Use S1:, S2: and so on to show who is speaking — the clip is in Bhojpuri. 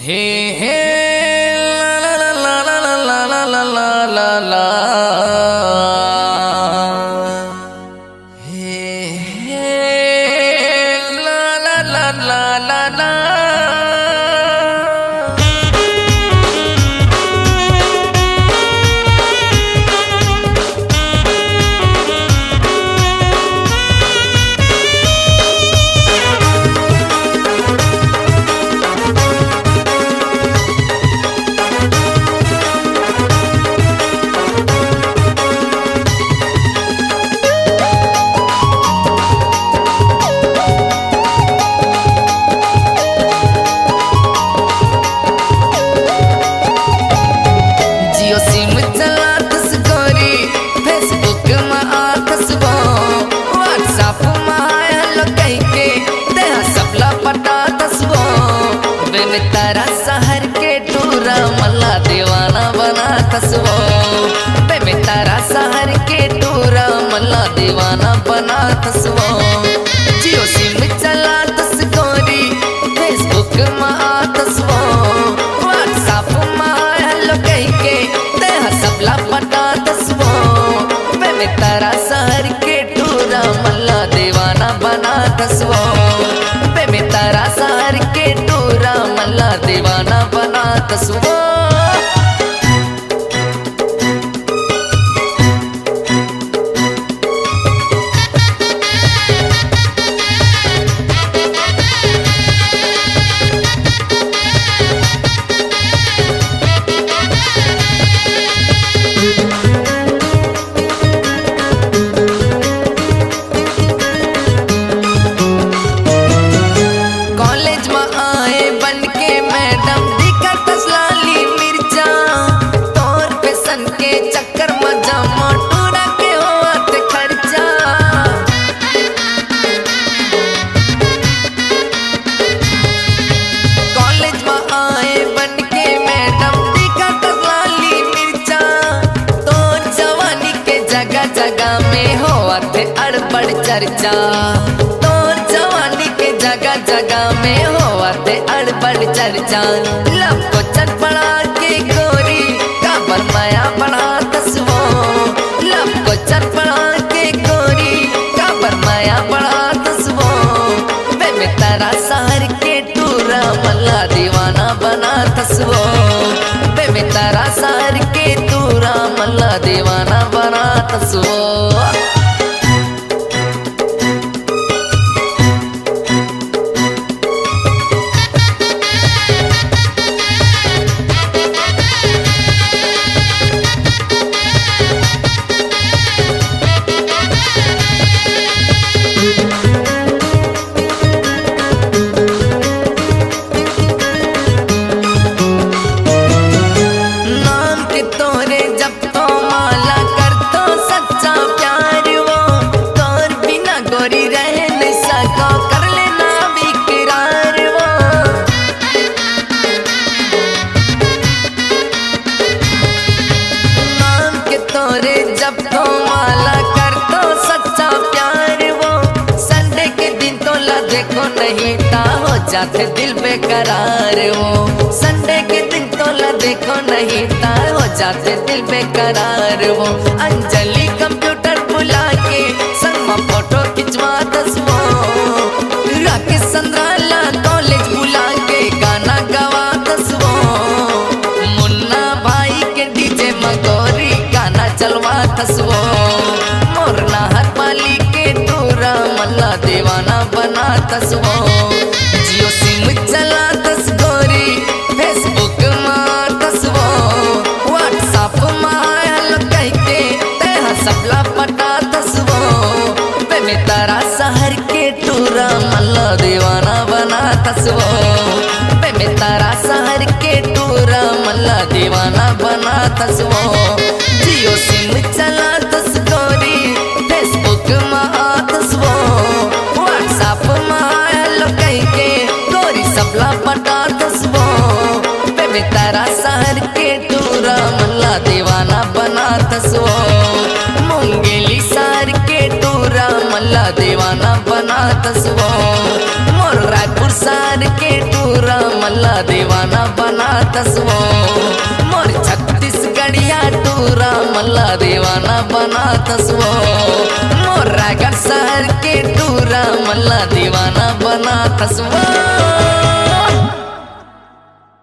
S1: हे हे ला ला ला ला ला ला ला ला ला ला हे हे ला ला ला ला ला ला। तारा शहर के टूरा मल्ला दीवाना बना तसवो बे तारा शहर के टूरा मल्ला दीवाना बना तसवो। जियो सिम चला तस्कोरी फेसबुक में तसवो व्हाट्सएप में हेलो कह के तेहा सबला पटा तसवो बे तारा शहर के टूरा मल्ला दीवाना बना तसवो बे तारा शहर के टूरा मल्ला दीवाना बना तसवो। जगह में होवा थे अड़बड़ चर्चा तोर जवानी के जगह जगह में होवा थे अड़बड़ चर्चा। लब को चट पड़ा के गोरी काबर माया बना तसवो लब को चट पड़ा के गोरी काबर माया बना तसवो बे तारा शहर के टूरा मल्ला दीवाना बना तसवो बे तारा शहर के टूरा मल्ला दीवाना बना तसवो। जब तो माला कर तो सच्चा प्यार वो संडे के दिन तो ला देखो नहीं ता हो जाते दिल बेकरार वो संडे के दिन तो ला देखो नहीं ता हो जाते दिल बेकरार वो। अंजलि कंप्यूटर बुला के संग में फोटो खिंचवा तसवो राकेश संद्राला कॉलेज बुला के गाना गवा तसवो मुन्ना भाई के डीजे मगोरी गाना चलवा तसवो मोरना हर पाली के टूरा मल्ला दीवाना बना तसवो। जियो सिम चला तस्कोरी फेसबुक में तसवो व्हाट्सएप में हेलो कह के तेहा सबला पटा तसवो बे तारा शहर के टूरा मल्ला दीवाना बना तसवो बे तारा शहर के टूरा मल्ला दीवाना बना तसवो। जियो सिम चला तस्कोरी फेसबुक में तसवो व्हाट्सएप में हेलो कह के गोरी सबला पटा तसवो बे तारा शहर के टूरा मल्ला दीवाना बना तसवो मुंगेली शहर के टूरा मल्ला दीवाना बना तसवो मोर रायपुर शहर के टूरा मल्ला मल्ला दीवाना बना तस्वो मोर छत्तीसगढ़िया टूरा मल्ला दीवाना बना तस्वो मोर रायगढ़ शहर के टूरा मल्ला दीवाना बना तस्वो।